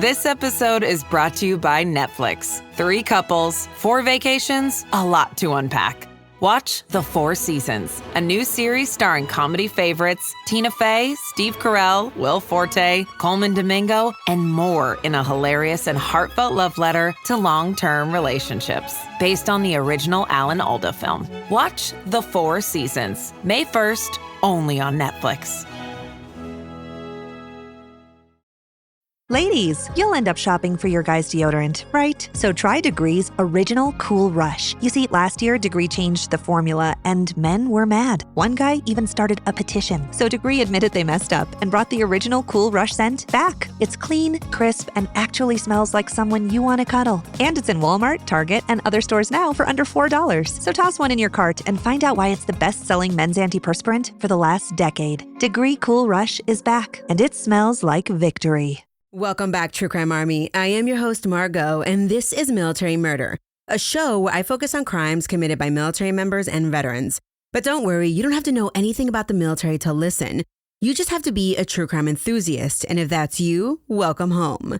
This episode is brought to you by Netflix. 3 couples, 4 vacations, a lot to unpack. Watch The 4 Seasons, a new series starring comedy favorites Tina Fey, Steve Carell, Will Forte, Coleman Domingo, and more in a hilarious and heartfelt love letter to long-term relationships. Based on the original Alan Alda film. Watch The 4 Seasons, May 1st, only on Netflix. Ladies, you'll end up shopping for your guy's deodorant, right? So try Degree's Original Cool Rush. You see, last year, Degree changed the formula, and men were mad. One guy even started a petition. So Degree admitted they messed up and brought the Original Cool Rush scent back. It's clean, crisp, and actually smells like someone you want to cuddle. And it's in Walmart, Target, and other stores now for under $4. So toss one in your cart and find out why it's the best-selling men's antiperspirant for the last decade. Degree Cool Rush is back, and it smells like victory. Welcome back, True Crime Army. I am your host, Margot, and this is Military Murder, a show where I focus on crimes committed by military members and veterans. But don't worry, you don't have to know anything about the military to listen. You just have to be a true crime enthusiast, and if that's you, welcome home.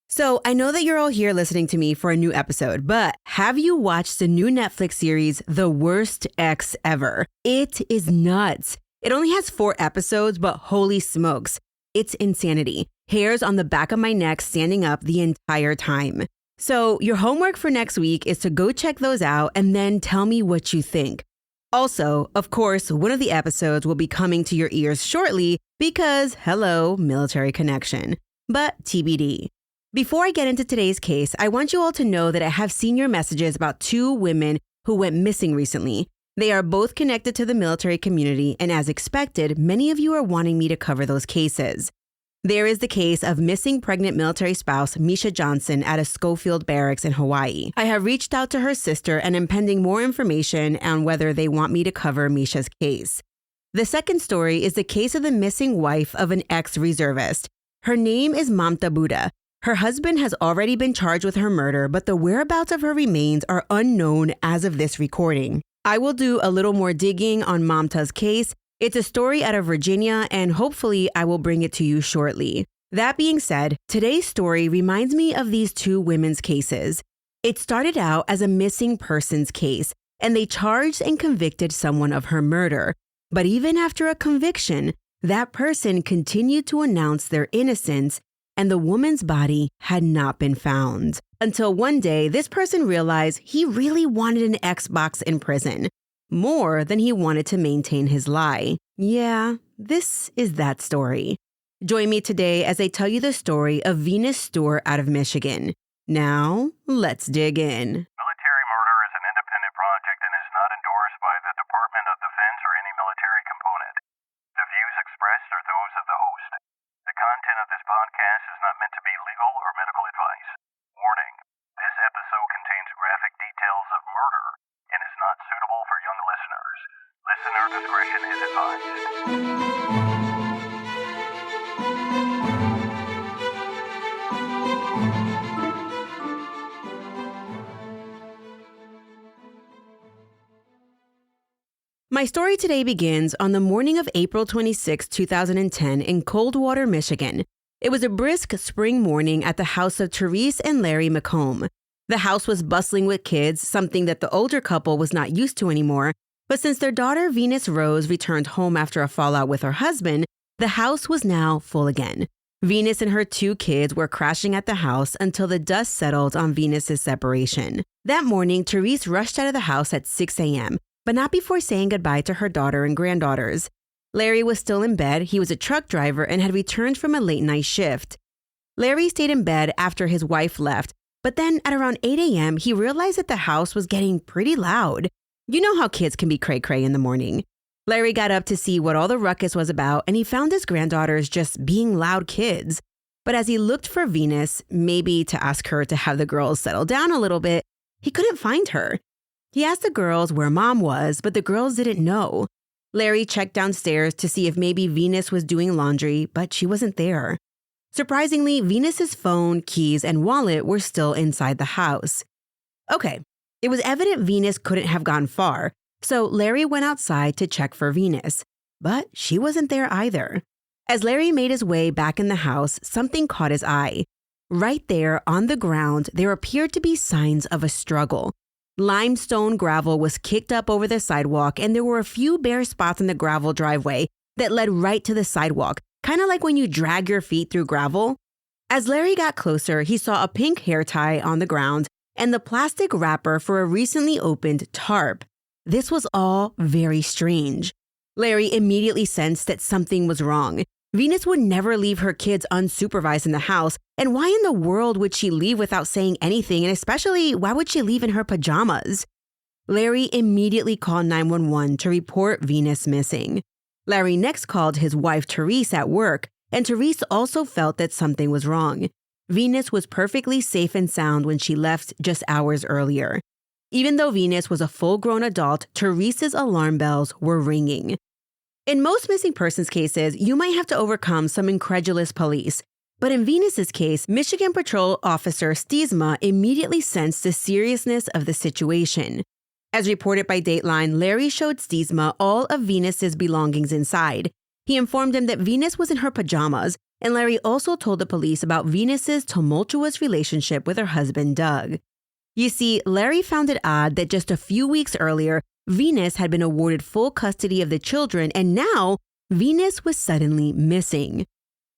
So I know that you're all here listening to me for a new episode, but have you watched the new Netflix series, The Worst Ex Ever? It is nuts. It only has 4 episodes, but holy smokes, it's insanity. Hairs on the back of my neck standing up the entire time. So your homework for next week is to go check those out and then tell me what you think. Also, of course, one of the episodes will be coming to your ears shortly because, hello, military connection. But TBD. Before I get into today's case, I want you all to know that I have seen your messages about 2 women who went missing recently. They are both connected to the military community, and as expected, many of you are wanting me to cover those cases. There is the case of missing pregnant military spouse Misha Johnson at a Schofield barracks in Hawaii. I have reached out to her sister and am pending more information on whether they want me to cover Misha's case. The second story is the case of the missing wife of an ex-reservist. Her name is Mamta Buddha. Her husband has already been charged with her murder, but the whereabouts of her remains are unknown as of this recording. I will do a little more digging on Mamta's case. It's a story out of Virginia, and hopefully I will bring it to you shortly. That being said, today's story reminds me of these 2 women's cases. It started out as a missing persons case, and they charged and convicted someone of her murder. But even after a conviction, that person continued to announce their innocence, and the woman's body had not been found. Until one day, this person realized he really wanted an Xbox in prison. More than he wanted to maintain his lie. Yeah, this is that story. Join me today as I tell you the story of Venus Stewart out of Michigan. Now, let's dig in. Military murder is an independent project and is not endorsed by the Department of Defense or any military component. The views expressed are those of the host. The content of this podcast is not meant to be legal or medical advice. Warning, this episode contains graphic details of murder and is not suitable for young listeners. Listener discretion is advised. My story today begins on the morning of April 26, 2010 in Coldwater, Michigan. It was a brisk spring morning at the house of Therese and Larry McComb. The house was bustling with kids, something that the older couple was not used to anymore. But since their daughter Venus Rose returned home after a fallout with her husband, the house was now full again. Venus and her 2 kids were crashing at the house until the dust settled on Venus's separation. That morning, Therese rushed out of the house at 6 a.m., but not before saying goodbye to her daughter and granddaughters. Larry was still in bed. He was a truck driver and had returned from a late night shift. Larry stayed in bed after his wife left, but then at around 8 a.m., he realized that the house was getting pretty loud. You know how kids can be cray-cray in the morning. Larry got up to see what all the ruckus was about, and he found his granddaughters just being loud kids. But as he looked for Venus, maybe to ask her to have the girls settle down a little bit, he couldn't find her. He asked the girls where Mom was, but the girls didn't know. Larry checked downstairs to see if maybe Venus was doing laundry, but she wasn't there. Surprisingly, Venus's phone, keys, and wallet were still inside the house. Okay, it was evident Venus couldn't have gone far, so Larry went outside to check for Venus, but she wasn't there either. As Larry made his way back in the house, something caught his eye. Right there on the ground, there appeared to be signs of a struggle. Limestone gravel was kicked up over the sidewalk, and there were a few bare spots in the gravel driveway that led right to the sidewalk, kind of like when you drag your feet through gravel. As Larry got closer, he saw a pink hair tie on the ground and the plastic wrapper for a recently opened tarp. This was all very strange. Larry immediately sensed that something was wrong. Venus would never leave her kids unsupervised in the house, and why in the world would she leave without saying anything, and especially, why would she leave in her pajamas? Larry immediately called 911 to report Venus missing. Larry next called his wife Therese at work, and Therese also felt that something was wrong. Venus was perfectly safe and sound when she left just hours earlier. Even though Venus was a full-grown adult, Therese's alarm bells were ringing. In most missing persons cases, you might have to overcome some incredulous police. But in Venus's case, Michigan Patrol Officer Stiesma immediately sensed the seriousness of the situation. As reported by Dateline, Larry showed Stiesma all of Venus's belongings inside. He informed him that Venus was in her pajamas, and Larry also told the police about Venus's tumultuous relationship with her husband, Doug. You see, Larry found it odd that just a few weeks earlier, Venus had been awarded full custody of the children, and now Venus was suddenly missing.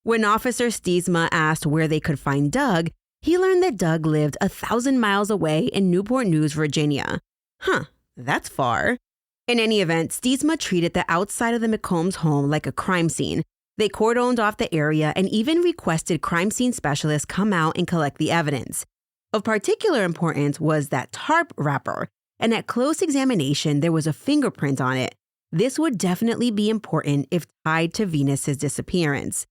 When Officer Stiesma asked where they could find Doug, he learned that Doug lived 1,000 miles away in Newport News, Virginia. That's far. In any event, Stiesma treated the outside of the McCombs' home like a crime scene. They cordoned off the area and even requested crime scene specialists come out and collect the evidence. Of particular importance was that tarp wrapper, and at close examination, there was a fingerprint on it. This would definitely be important if tied to Venus's disappearance.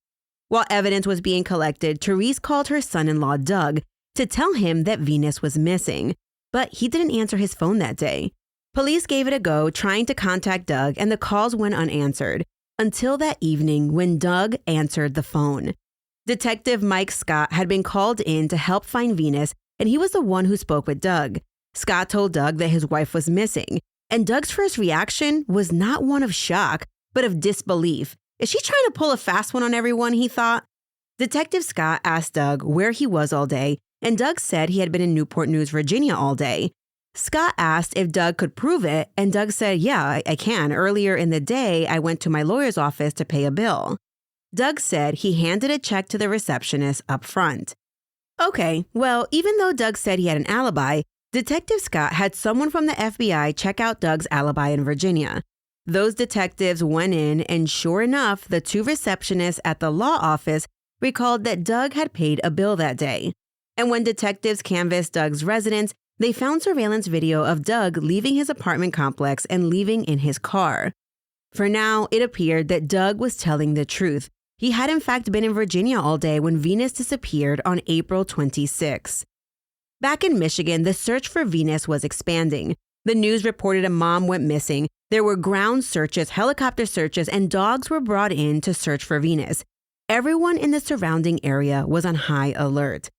While evidence was being collected, Therese called her son-in-law, Doug, to tell him that Venus was missing, but he didn't answer his phone that day. Police gave it a go trying to contact Doug, and the calls went unanswered, until that evening when Doug answered the phone. Detective Mike Scott had been called in to help find Venus, and he was the one who spoke with Doug. Scott told Doug that his wife was missing, and Doug's first reaction was not one of shock, but of disbelief. Is she trying to pull a fast one on everyone, he thought? Detective Scott asked Doug where he was all day, and Doug said he had been in Newport News, Virginia all day. Scott asked if Doug could prove it, and Doug said, yeah, I can. Earlier in the day, I went to my lawyer's office to pay a bill. Doug said he handed a check to the receptionist up front. Okay, well, even though Doug said he had an alibi, Detective Scott had someone from the FBI check out Doug's alibi in Virginia. Those detectives went in, and sure enough, the two receptionists at the law office recalled that Doug had paid a bill that day. And when detectives canvassed Doug's residence, they found surveillance video of Doug leaving his apartment complex and leaving in his car. For now, it appeared that Doug was telling the truth. He had in fact been in Virginia all day when Venus disappeared on April 26. Back in Michigan, the search for Venus was expanding. The news reported a mom went missing. There were ground searches, helicopter searches, and dogs were brought in to search for Venus. Everyone in the surrounding area was on high alert.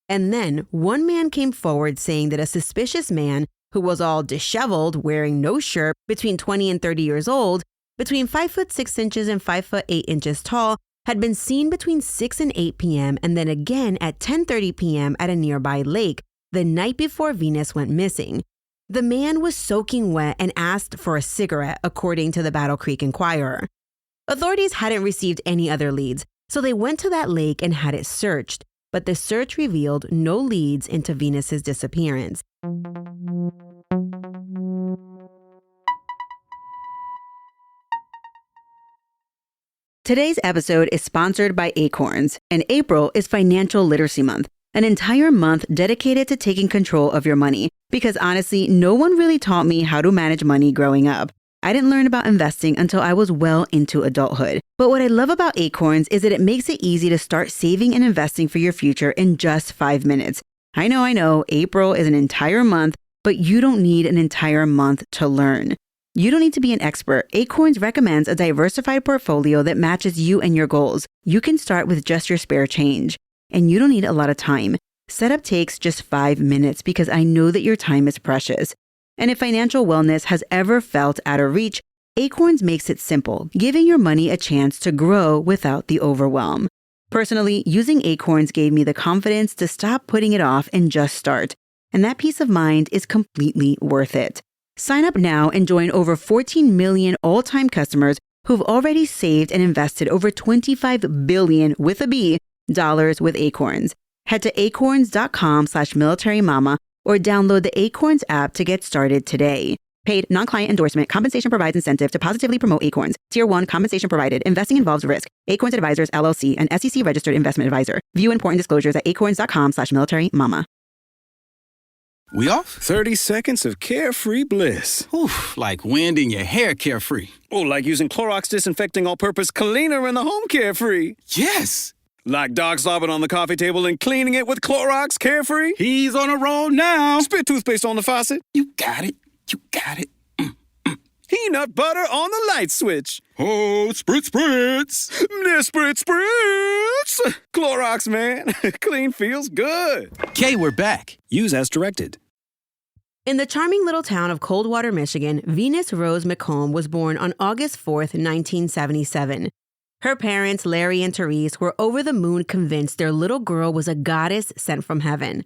And then one man came forward saying that a suspicious man who was all disheveled, wearing no shirt, between 20 and 30 years old, between 5 foot 6 inches and 5 foot 8 inches tall, had been seen between 6 and 8 p.m. and then again at 10:30 p.m. at a nearby lake the night before Venus went missing. The man was soaking wet and asked for a cigarette, according to the Battle Creek Enquirer. Authorities hadn't received any other leads, so they went to that lake and had it searched, but the search revealed no leads into Venus's disappearance. Today's episode is sponsored by Acorns, and April is Financial Literacy Month, an entire month dedicated to taking control of your money. Because honestly, no one really taught me how to manage money growing up. I didn't learn about investing until I was well into adulthood. But what I love about Acorns is that it makes it easy to start saving and investing for your future in just 5 minutes. I know, April is an entire month, but you don't need an entire month to learn. You don't need to be an expert. Acorns recommends a diversified portfolio that matches you and your goals. You can start with just your spare change. And you don't need a lot of time. Setup takes just 5 minutes because I know that your time is precious. And if financial wellness has ever felt out of reach, Acorns makes it simple, giving your money a chance to grow without the overwhelm. Personally, using Acorns gave me the confidence to stop putting it off and just start. And that peace of mind is completely worth it. Sign up now and join over 14 million all-time customers who've already saved and invested over $25 billion with a B dollars with Acorns. Head to acorns.com/militarymama or download the Acorns app to get started today. Paid non-client endorsement. Compensation provides incentive to positively promote Acorns. Tier 1 compensation provided. Investing involves risk. Acorns Advisors, LLC, an SEC registered investment advisor. View important disclosures at acorns.com/militarymama. We off? 30 seconds of carefree bliss. Oof, like wind in your hair carefree. Oh, like using Clorox Disinfecting All-Purpose Cleaner in the home carefree. Yes. Like dog slobbing on the coffee table and cleaning it with Clorox Carefree. He's on a roll now. Spit toothpaste on the faucet. You got it. You got it. Peanut butter on the light switch. Oh, spritz. Spritz. Clorox, man. Clean feels good. Okay, we're back. Use as directed. In the charming little town of Coldwater, Michigan, Venus Rose McComb was born on August 4th, 1977. Her parents, Larry and Therese, were over the moon convinced their little girl was a goddess sent from heaven.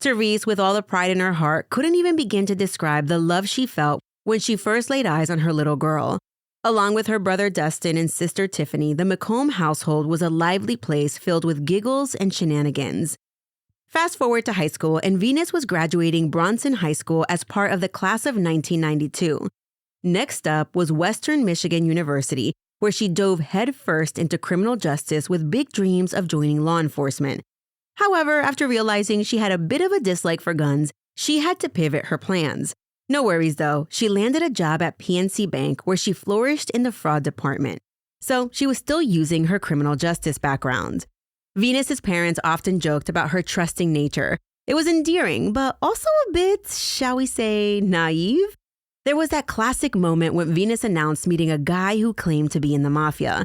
Therese, with all the pride in her heart, couldn't even begin to describe the love she felt when she first laid eyes on her little girl. Along with her brother Dustin and sister Tiffany, the McComb household was a lively place filled with giggles and shenanigans. Fast forward to high school, and Venus was graduating Bronson High School as part of the class of 1992. Next up was Western Michigan University, where she dove headfirst into criminal justice with big dreams of joining law enforcement. However, after realizing she had a bit of a dislike for guns, she had to pivot her plans. No worries though, she landed a job at PNC Bank where she flourished in the fraud department. So she was still using her criminal justice background. Venus's parents often joked about her trusting nature. It was endearing, but also a bit, shall we say, naive. There was that classic moment when Venus announced meeting a guy who claimed to be in the mafia,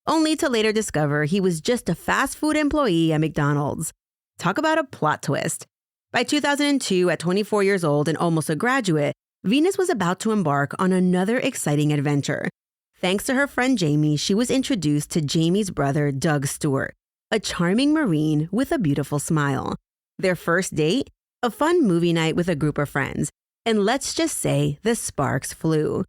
only to later discover he was just a fast food employee at McDonald's. Talk about a plot twist. By 2002, at 24 years old and almost a graduate, Venus was about to embark on another exciting adventure. Thanks to her friend Jamie, she was introduced to Jamie's brother, Doug Stewart, a charming Marine with a beautiful smile. Their first date? A fun movie night with a group of friends. And let's just say the sparks flew.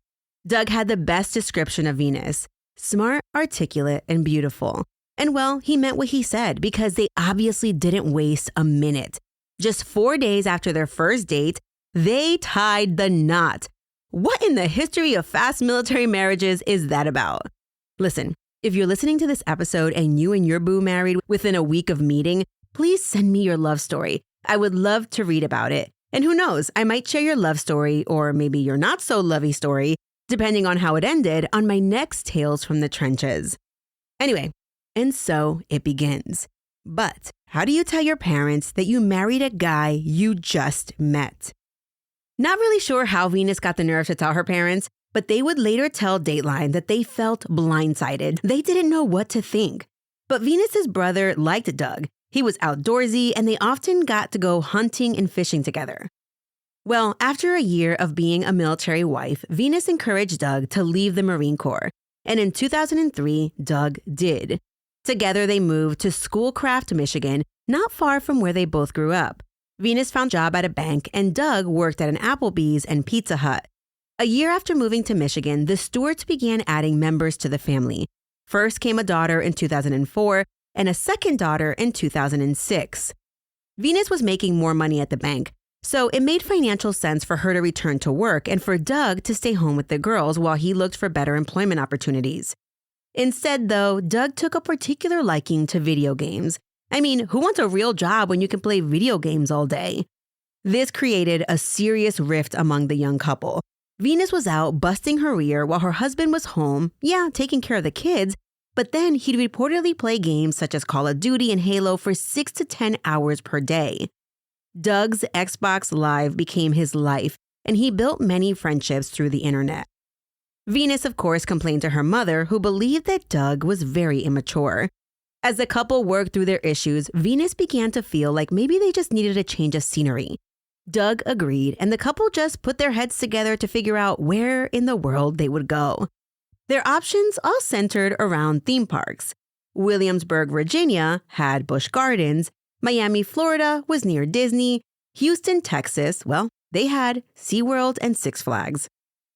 Doug had the best description of Venus: smart, articulate, and beautiful. And well, he meant what he said because they obviously didn't waste a minute. Just 4 days after their first date, they tied the knot. What in the history of fast military marriages is that about? Listen, if you're listening to this episode and you and your boo married within a week of meeting, please send me your love story. I would love to read about it. And who knows, I might share your love story, or maybe your not so lovey story, depending on how it ended, on my next Tales from the Trenches. Anyway, and so it begins. But how do you tell your parents that you married a guy you just met? Not really sure how Venus got the nerve to tell her parents, but they would later tell Dateline that they felt blindsided. They didn't know what to think. But Venus's brother liked Doug. He was outdoorsy, and they often got to go hunting and fishing together. Well, after a year of being a military wife, Venus encouraged Doug to leave the Marine Corps. And in 2003, Doug did. Together, they moved to Schoolcraft, Michigan, not far from where they both grew up. Venus found a job at a bank, and Doug worked at an Applebee's and Pizza Hut. A year after moving to Michigan, the Stewarts began adding members to the family. First came a daughter in 2004, and a second daughter in 2006. Venus was making more money at the bank, so it made financial sense for her to return to work and for Doug to stay home with the girls while he looked for better employment opportunities. Instead, though, Doug took a particular liking to video games. I mean, who wants a real job when you can play video games all day? This created a serious rift among the young couple. Venus was out busting her rear while her husband was home, taking care of the kids, but then he'd reportedly play games such as Call of Duty and Halo for 6 to 10 hours per day. Doug's Xbox Live became his life, and he built many friendships through the internet. Venus, of course, complained to her mother, who believed that Doug was very immature. As the couple worked through their issues, Venus began to feel like maybe they just needed a change of scenery. Doug agreed, and the couple just put their heads together to figure out where in the world they would go. Their options all centered around theme parks. Williamsburg, Virginia had Busch Gardens. Miami, Florida was near Disney. Houston, Texas, well, they had SeaWorld and Six Flags.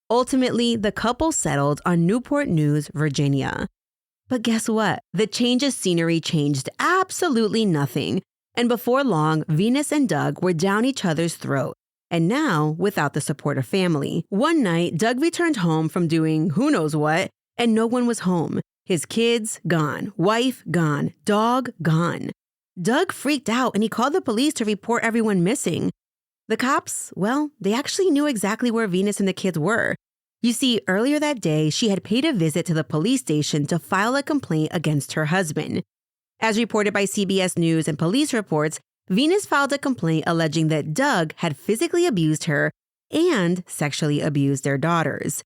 Ultimately, the couple settled on Newport News, Virginia. But guess what? The change of scenery changed absolutely nothing. And before long, Venus and Doug were down each other's throat. And now, without the support of family. One night, Doug returned home from doing who knows what, and no one was home. His kids, gone. Wife, gone. Dog, gone. Doug freaked out and he called the police to report everyone missing. The cops, well, they actually knew exactly where Venus and the kids were. You see, earlier that day, she had paid a visit to the police station to file a complaint against her husband. As reported by CBS News and police reports, Venus filed a complaint alleging that Doug had physically abused her and sexually abused their daughters.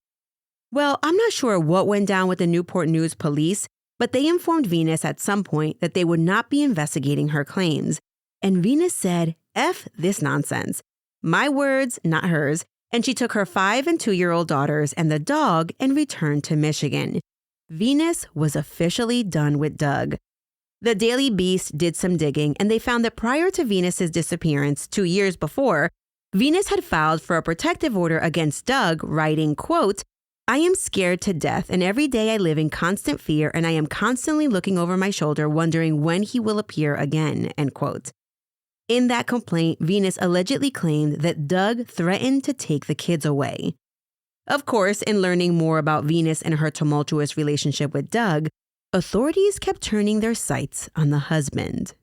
Well, I'm not sure what went down with the Newport News police, but they informed Venus at some point that they would not be investigating her claims. And Venus said, F this nonsense. My words, not hers. And she took her 5- and 2-year-old daughters and the dog and returned to Michigan. Venus was officially done with Doug. The Daily Beast did some digging, and they found that prior to Venus's disappearance 2 years before, Venus had filed for a protective order against Doug, writing, quote, I am scared to death, and every day I live in constant fear, and I am constantly looking over my shoulder, wondering when he will appear again, end quote. In that complaint, Venus allegedly claimed that Doug threatened to take the kids away. Of course, in learning more about Venus and her tumultuous relationship with Doug, authorities kept turning their sights on the husband.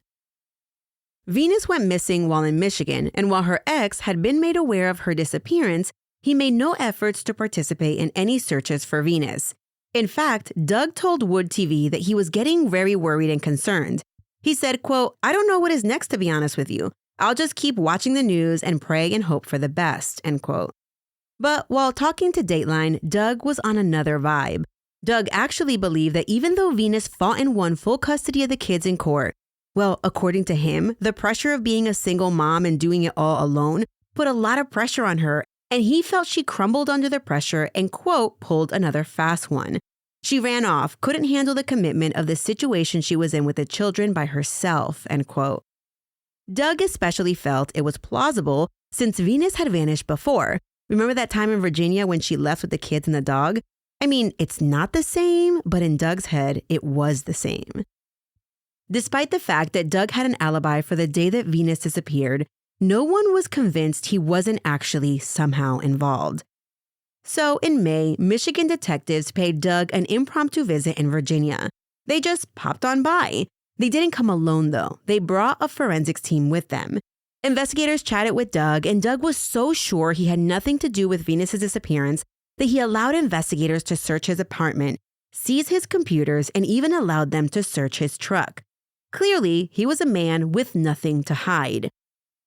Venus went missing while in Michigan, and while her ex had been made aware of her disappearance, he made no efforts to participate in any searches for Venus. In fact, Doug told Wood TV that he was getting very worried and concerned. He said, quote, I don't know what is next, to be honest with you. I'll just keep watching the news and pray and hope for the best, end quote. But while talking to Dateline, Doug was on another vibe. Doug actually believed that even though Venus fought and won full custody of the kids in court, well, according to him, the pressure of being a single mom and doing it all alone put a lot of pressure on her, and he felt she crumbled under the pressure and, quote, pulled another fast one. She ran off, couldn't handle the commitment of the situation she was in with the children by herself, end quote. Doug especially felt it was plausible since Venus had vanished before. Remember that time in Virginia when she left with the kids and the dog? I mean, it's not the same, but in Doug's head, it was the same. Despite the fact that Doug had an alibi for the day that Venus disappeared, no one was convinced he wasn't actually somehow involved. So in May, Michigan detectives paid Doug an impromptu visit in Virginia. They just popped on by. They didn't come alone, though. They brought a forensics team with them. Investigators chatted with Doug, and Doug was so sure he had nothing to do with Venus's disappearance that he allowed investigators to search his apartment, seize his computers, and even allowed them to search his truck. Clearly, he was a man with nothing to hide.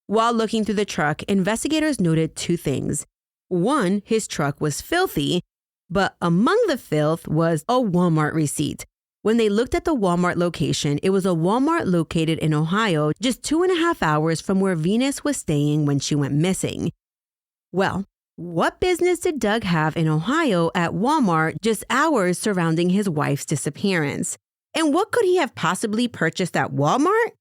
While looking through the truck, investigators noted two things. One, his truck was filthy, but among the filth was a Walmart receipt. When they looked at the Walmart location, it was a Walmart located in Ohio, just 2.5 hours from where Venus was staying when she went missing. Well, what business did Doug have in Ohio at Walmart just hours surrounding his wife's disappearance? And what could he have possibly purchased at Walmart?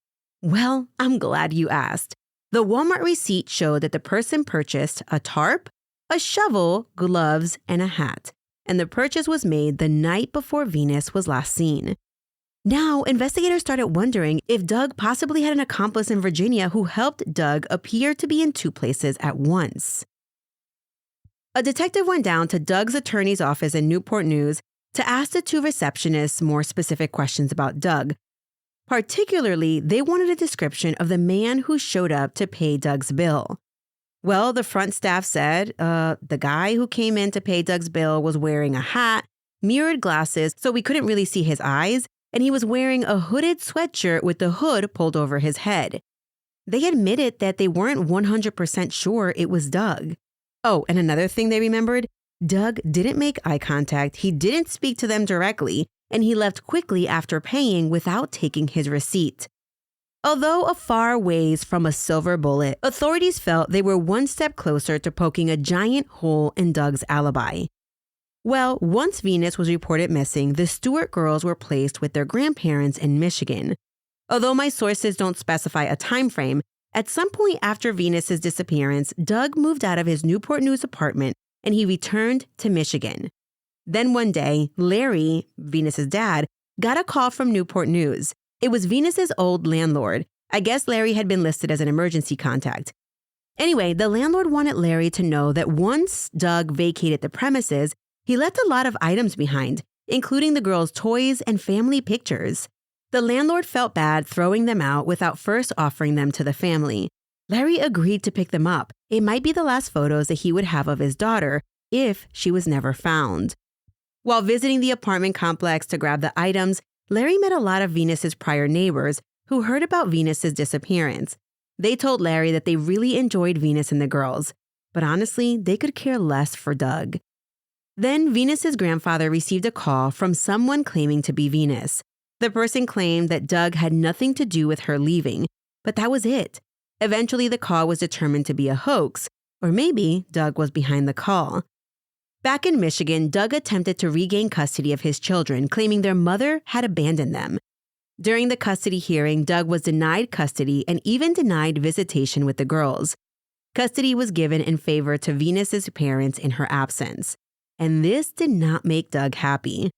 Well, I'm glad you asked. The Walmart receipt showed that the person purchased a tarp, a shovel, gloves, and a hat. And the purchase was made the night before Venus was last seen. Now, investigators started wondering if Doug possibly had an accomplice in Virginia who helped Doug appear to be in two places at once. A detective went down to Doug's attorney's office in Newport News to ask the two receptionists more specific questions about Doug. Particularly, they wanted a description of the man who showed up to pay Doug's bill. Well, the front staff said the guy who came in to pay Doug's bill was wearing a hat, mirrored glasses so we couldn't really see his eyes, and he was wearing a hooded sweatshirt with the hood pulled over his head. They admitted that they weren't 100% sure it was Doug. Oh, and another thing they remembered, Doug didn't make eye contact, he didn't speak to them directly, and he left quickly after paying without taking his receipt. Although a far ways from a silver bullet, authorities felt they were one step closer to poking a giant hole in Doug's alibi. Well, once Venus was reported missing, the Stewart girls were placed with their grandparents in Michigan. Although my sources don't specify a time frame, at some point after Venus's disappearance, Doug moved out of his Newport News apartment and he returned to Michigan. Then one day, Larry, Venus's dad, got a call from Newport News. It was Venus's old landlord. I guess Larry had been listed as an emergency contact. Anyway, the landlord wanted Larry to know that once Doug vacated the premises, he left a lot of items behind, including the girls' toys and family pictures. The landlord felt bad throwing them out without first offering them to the family. Larry agreed to pick them up. It might be the last photos that he would have of his daughter if she was never found. While visiting the apartment complex to grab the items, Larry met a lot of Venus's prior neighbors who heard about Venus's disappearance. They told Larry that they really enjoyed Venus and the girls, but honestly, they could care less for Doug. Then Venus's grandfather received a call from someone claiming to be Venus. The person claimed that Doug had nothing to do with her leaving, but that was it. Eventually, the call was determined to be a hoax, or maybe Doug was behind the call. Back in Michigan, Doug attempted to regain custody of his children, claiming their mother had abandoned them. During the custody hearing, Doug was denied custody and even denied visitation with the girls. Custody was given in favor to Venus's parents in her absence. And this did not make Doug happy.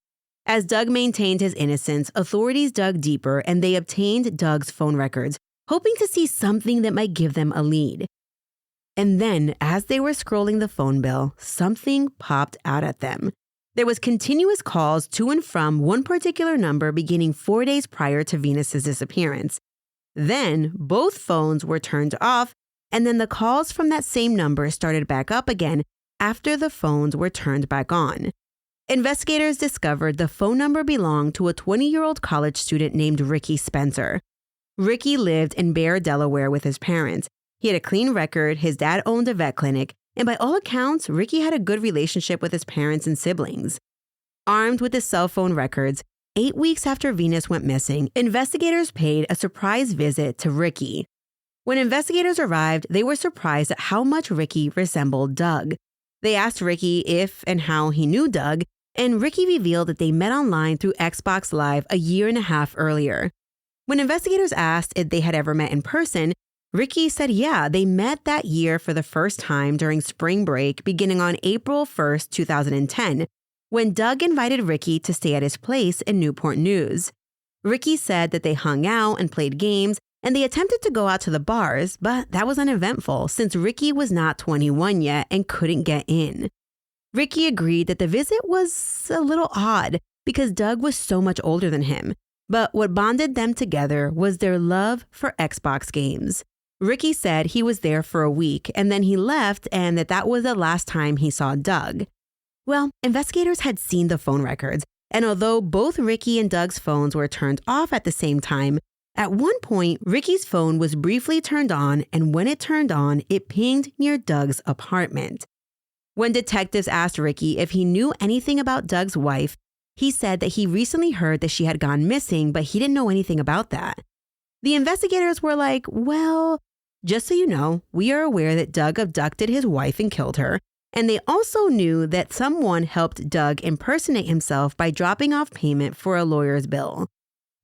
As Doug maintained his innocence, authorities dug deeper and they obtained Doug's phone records, hoping to see something that might give them a lead. And then, as they were scrolling the phone bill, something popped out at them. There was continuous calls to and from one particular number beginning 4 days prior to Venus's disappearance. Then, both phones were turned off, and then the calls from that same number started back up again after the phones were turned back on. Investigators discovered the phone number belonged to a 20-year-old college student named Ricky Spencer. Ricky lived in Bear, Delaware with his parents. He had a clean record, his dad owned a vet clinic, and by all accounts, Ricky had a good relationship with his parents and siblings. Armed with his cell phone records, 8 weeks after Venus went missing, investigators paid a surprise visit to Ricky. When investigators arrived, they were surprised at how much Ricky resembled Doug. They asked Ricky if and how he knew Doug, and Ricky revealed that they met online through Xbox Live a year and a half earlier. When investigators asked if they had ever met in person, Ricky said yeah, they met that year for the first time during spring break beginning on April 1st, 2010, when Doug invited Ricky to stay at his place in Newport News. Ricky said that they hung out and played games, and they attempted to go out to the bars, but that was uneventful since Ricky was not 21 yet and couldn't get in. Ricky agreed that the visit was a little odd because Doug was so much older than him, but what bonded them together was their love for Xbox games. Ricky said he was there for a week and then he left and that was the last time he saw Doug. Well, investigators had seen the phone records, and although both Ricky and Doug's phones were turned off at the same time, at one point, Ricky's phone was briefly turned on, and when it turned on, it pinged near Doug's apartment. When detectives asked Ricky if he knew anything about Doug's wife, he said that he recently heard that she had gone missing, but he didn't know anything about that. The investigators were like, well, just so you know, we are aware that Doug abducted his wife and killed her, and they also knew that someone helped Doug impersonate himself by dropping off payment for a lawyer's bill.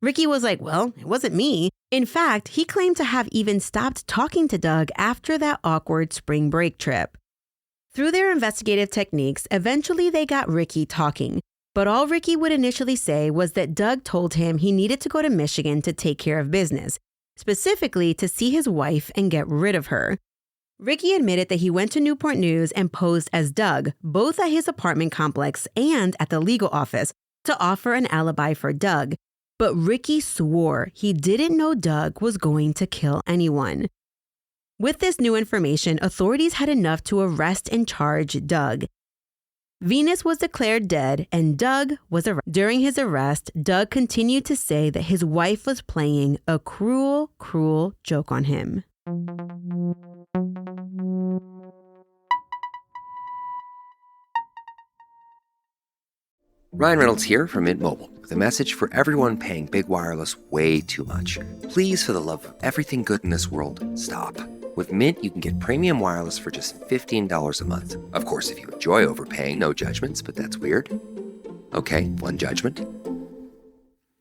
Ricky was like, well, it wasn't me. In fact, he claimed to have even stopped talking to Doug after that awkward spring break trip. Through their investigative techniques, eventually they got Ricky talking, but all Ricky would initially say was that Doug told him he needed to go to Michigan to take care of business, specifically to see his wife and get rid of her. Ricky admitted that he went to Newport News and posed as Doug, both at his apartment complex and at the legal office, to offer an alibi for Doug. But Ricky swore he didn't know Doug was going to kill anyone. With this new information, authorities had enough to arrest and charge Doug. Venus was declared dead and Doug was arrested. During his arrest, Doug continued to say that his wife was playing a cruel, cruel joke on him. Ryan Reynolds here from Mint Mobile with a message for everyone paying big wireless way too much. Please, for the love of everything good in this world, stop. With Mint, you can get premium wireless for just $15 a month. Of course, if you enjoy overpaying, no judgments, but that's weird. Okay, one judgment.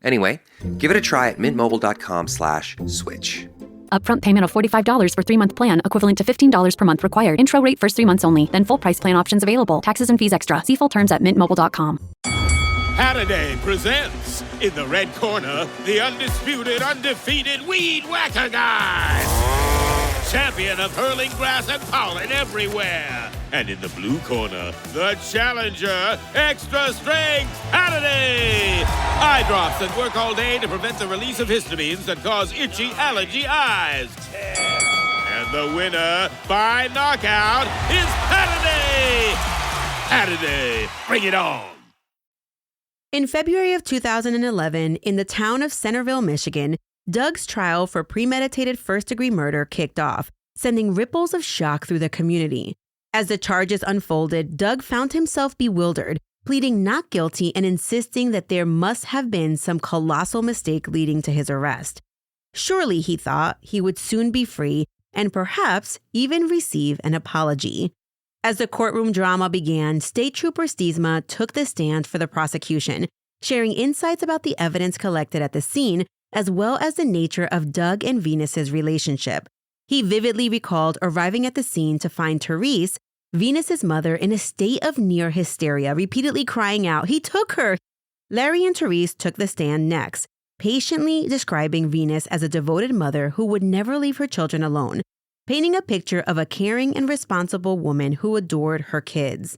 Anyway, give it a try at mintmobile.com/switch. Upfront payment of $45 for 3-month plan, equivalent to $15 per month required. Intro rate first 3 months only, then full price plan options available. Taxes and fees extra. See full terms at mintmobile.com. Halliday presents, in the red corner, the undisputed, undefeated Weed Whacker Guy. Champion of hurling grass and pollen everywhere. And in the blue corner, the challenger, extra strength Halliday. Eye drops that work all day to prevent the release of histamines that cause itchy allergy eyes. And the winner by knockout is Halliday. Halliday, bring it on. In February of 2011, in the town of Centerville, Michigan, Doug's trial for premeditated first-degree murder kicked off, sending ripples of shock through the community. As the charges unfolded, Doug found himself bewildered, pleading not guilty and insisting that there must have been some colossal mistake leading to his arrest. Surely, he thought, he would soon be free and perhaps even receive an apology. As the courtroom drama began, State Trooper Stiesma took the stand for the prosecution, sharing insights about the evidence collected at the scene, as well as the nature of Doug and Venus's relationship. He vividly recalled arriving at the scene to find Therese, Venus's mother, in a state of near hysteria, repeatedly crying out, "He took her!" Larry and Therese took the stand next, patiently describing Venus as a devoted mother who would never leave her children alone, painting a picture of a caring and responsible woman who adored her kids.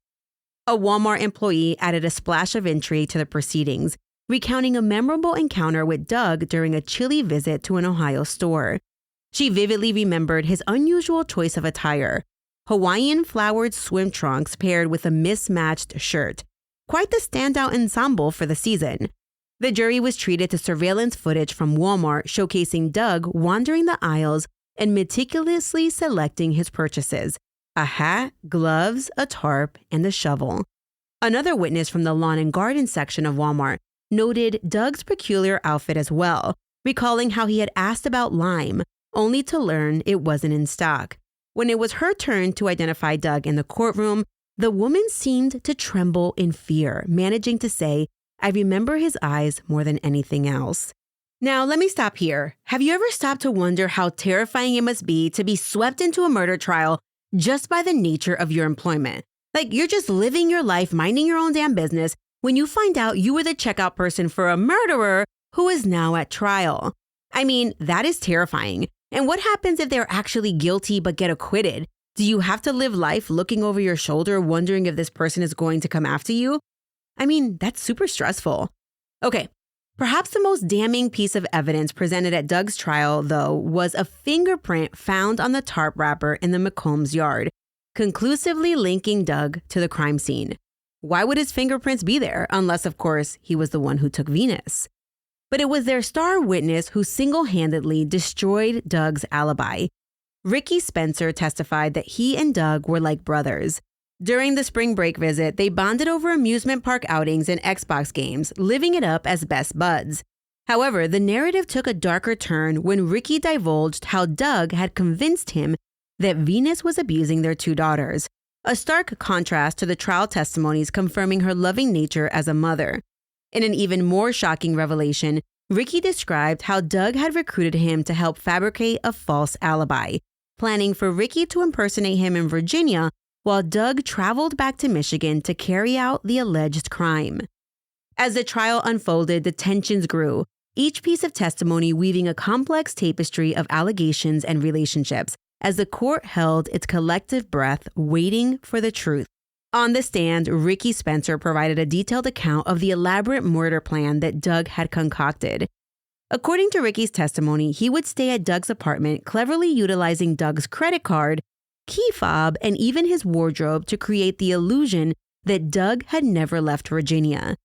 A Walmart employee added a splash of intrigue to the proceedings, recounting a memorable encounter with Doug during a chilly visit to an Ohio store. She vividly remembered his unusual choice of attire, Hawaiian flowered swim trunks paired with a mismatched shirt. Quite the standout ensemble for the season. The jury was treated to surveillance footage from Walmart showcasing Doug wandering the aisles and meticulously selecting his purchases: a hat, gloves, a tarp, and a shovel. Another witness from the lawn and garden section of Walmart noted Doug's peculiar outfit as well, recalling how he had asked about lime, only to learn it wasn't in stock. When it was her turn to identify Doug in the courtroom, the woman seemed to tremble in fear, managing to say, "I remember his eyes more than anything else." Now, let me stop here. Have you ever stopped to wonder how terrifying it must be to be swept into a murder trial just by the nature of your employment? Like, you're just living your life, minding your own damn business, when you find out you were the checkout person for a murderer who is now at trial. I mean, that is terrifying. And what happens if they're actually guilty but get acquitted? Do you have to live life looking over your shoulder, wondering if this person is going to come after you? I mean, that's super stressful. Okay, perhaps the most damning piece of evidence presented at Doug's trial, though, was a fingerprint found on the tarp wrapper in the McCombs' yard, conclusively linking Doug to the crime scene. Why would his fingerprints be there, unless, of course, he was the one who took Venus? But it was their star witness who single-handedly destroyed Doug's alibi. Ricky Spencer testified that he and Doug were like brothers. During the spring break visit, they bonded over amusement park outings and Xbox games, living it up as best buds. However, the narrative took a darker turn when Ricky divulged how Doug had convinced him that Venus was abusing their 2 daughters, a stark contrast to the trial testimonies confirming her loving nature as a mother. In an even more shocking revelation, Ricky described how Doug had recruited him to help fabricate a false alibi, planning for Ricky to impersonate him in Virginia while Doug traveled back to Michigan to carry out the alleged crime. As the trial unfolded, the tensions grew, each piece of testimony weaving a complex tapestry of allegations and relationships as the court held its collective breath, waiting for the truth. On the stand, Ricky Spencer provided a detailed account of the elaborate murder plan that Doug had concocted. According to Ricky's testimony, he would stay at Doug's apartment, cleverly utilizing Doug's credit card, key fob, and even his wardrobe to create the illusion that Doug had never left Virginia.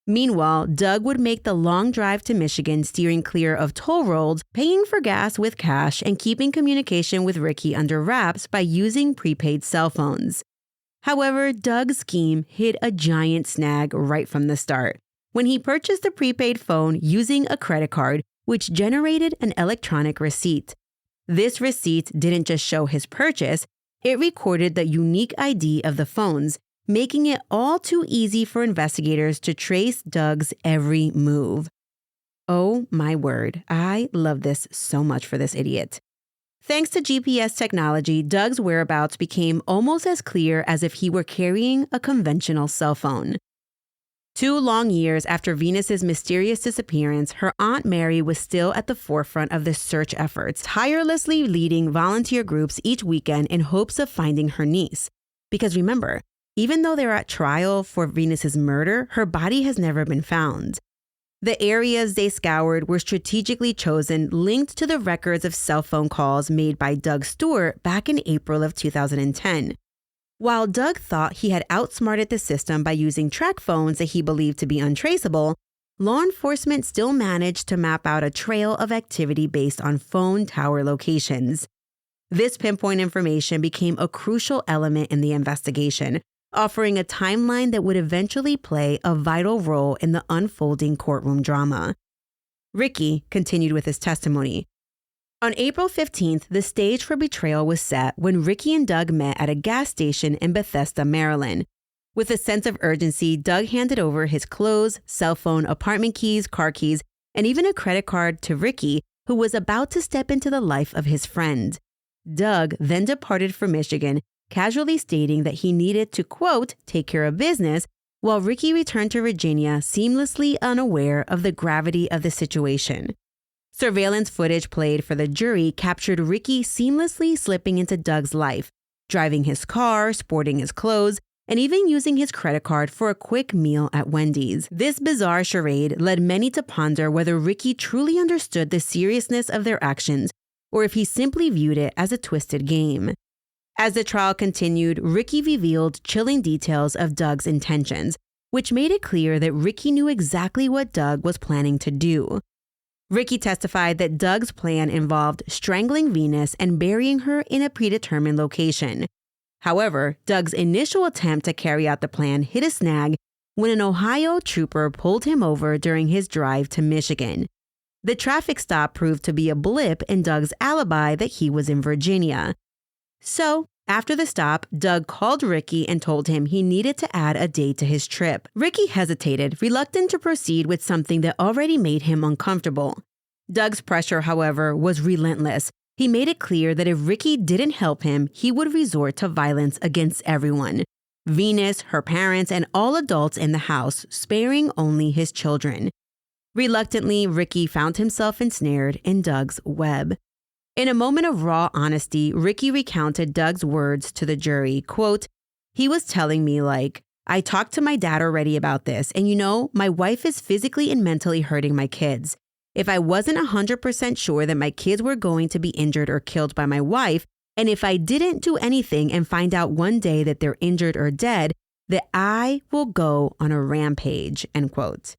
Meanwhile, Doug would make the long drive to Michigan, steering clear of toll roads, paying for gas with cash, and keeping communication with Ricky under wraps by using prepaid cell phones. However, Doug's scheme hit a giant snag right from the start, when he purchased a prepaid phone using a credit card, which generated an electronic receipt. This receipt didn't just show his purchase, it recorded the unique ID of the phones, making it all too easy for investigators to trace Doug's every move. Oh my word, I love this so much for this idiot. Thanks to GPS technology, Doug's whereabouts became almost as clear as if he were carrying a conventional cell phone. 2 long years after Venus's mysterious disappearance, her Aunt Mary was still at the forefront of the search efforts, tirelessly leading volunteer groups each weekend in hopes of finding her niece. Because remember, even though they're at trial for Venus's murder, her body has never been found. The areas they scoured were strategically chosen, linked to the records of cell phone calls made by Doug Stewart back in April of 2010. While Doug thought he had outsmarted the system by using track phones that he believed to be untraceable, law enforcement still managed to map out a trail of activity based on phone tower locations. This pinpoint information became a crucial element in the investigation, offering a timeline that would eventually play a vital role in the unfolding courtroom drama. Ricky continued with his testimony. On April 15th, the stage for betrayal was set when Ricky and Doug met at a gas station in Bethesda, Maryland. With a sense of urgency, Doug handed over his clothes, cell phone, apartment keys, car keys, and even a credit card to Ricky, who was about to step into the life of his friend. Doug then departed for Michigan, casually stating that he needed to, quote, take care of business, while Ricky returned to Virginia, seamlessly unaware of the gravity of the situation. Surveillance footage played for the jury captured Ricky seamlessly slipping into Doug's life, driving his car, sporting his clothes, and even using his credit card for a quick meal at Wendy's. This bizarre charade led many to ponder whether Ricky truly understood the seriousness of their actions or if he simply viewed it as a twisted game. As the trial continued, Ricky revealed chilling details of Doug's intentions, which made it clear that Ricky knew exactly what Doug was planning to do. Ricky testified that Doug's plan involved strangling Venus and burying her in a predetermined location. However, Doug's initial attempt to carry out the plan hit a snag when an Ohio trooper pulled him over during his drive to Michigan. The traffic stop proved to be a blip in Doug's alibi that he was in Virginia. So, after the stop, Doug called Ricky and told him he needed to add a day to his trip. Ricky hesitated, reluctant to proceed with something that already made him uncomfortable. Doug's pressure, however, was relentless. He made it clear that if Ricky didn't help him, he would resort to violence against everyone. Venus, her parents, and all adults in the house, sparing only his children. Reluctantly, Ricky found himself ensnared in Doug's web. In a moment of raw honesty, Ricky recounted Doug's words to the jury, quote, he was telling me I talked to my dad already about this, and my wife is physically and mentally hurting my kids. If I wasn't 100% sure that my kids were going to be injured or killed by my wife, and if I didn't do anything and find out one day that they're injured or dead, that I will go on a rampage, end quote.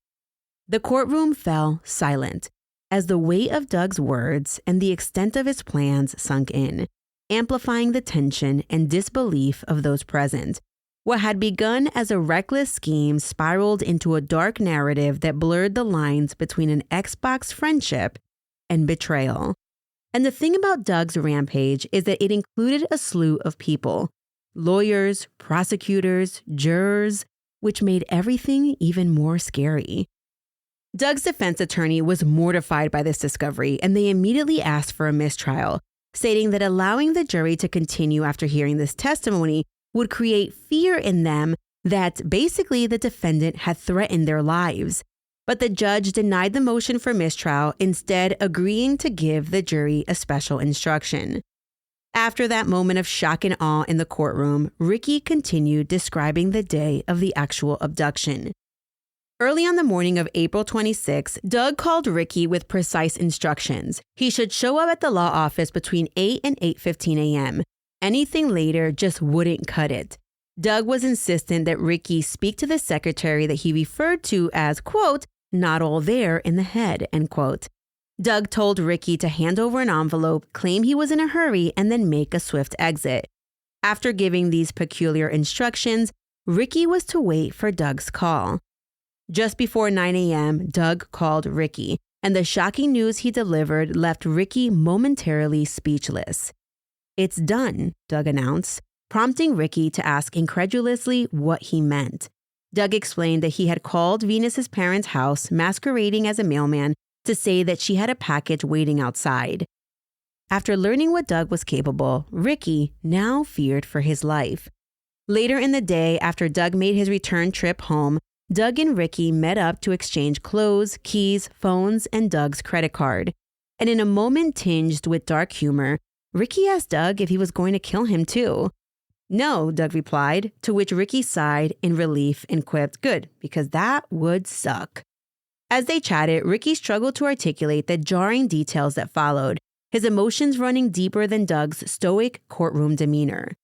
The courtroom fell silent as the weight of Doug's words and the extent of his plans sunk in, amplifying the tension and disbelief of those present. What had begun as a reckless scheme spiraled into a dark narrative that blurred the lines between an Xbox friendship and betrayal. And the thing about Doug's rampage is that it included a slew of people, lawyers, prosecutors, jurors, which made everything even more scary. Doug's defense attorney was mortified by this discovery, and they immediately asked for a mistrial, stating that allowing the jury to continue after hearing this testimony would create fear in them that basically the defendant had threatened their lives. But the judge denied the motion for mistrial, instead agreeing to give the jury a special instruction. After that moment of shock and awe in the courtroom, Ricky continued describing the day of the actual abduction. Early on the morning of April 26, Doug called Ricky with precise instructions. He should show up at the law office between 8 and 8:15 a.m. Anything later just wouldn't cut it. Doug was insistent that Ricky speak to the secretary that he referred to as, quote, not all there in the head, end quote. Doug told Ricky to hand over an envelope, claim he was in a hurry, and then make a swift exit. After giving these peculiar instructions, Ricky was to wait for Doug's call. Just before 9 a.m., Doug called Ricky. and the shocking news he delivered left Ricky momentarily speechless. "It's done," Doug announced, prompting Ricky to ask incredulously what he meant. Doug explained that he had called Venus's parents' house masquerading as a mailman to say that she had a package waiting outside. After learning what Doug was capable, Ricky now feared for his life. Later in the day, after Doug made his return trip home, Doug and Ricky met up to exchange clothes, keys, phones, and Doug's credit card. And in a moment tinged with dark humor, Ricky asked Doug if he was going to kill him too. "No," Doug replied, to which Ricky sighed in relief and quipped, "Good, because that would suck." As they chatted, Ricky struggled to articulate the jarring details that followed, his emotions running deeper than Doug's stoic courtroom demeanor.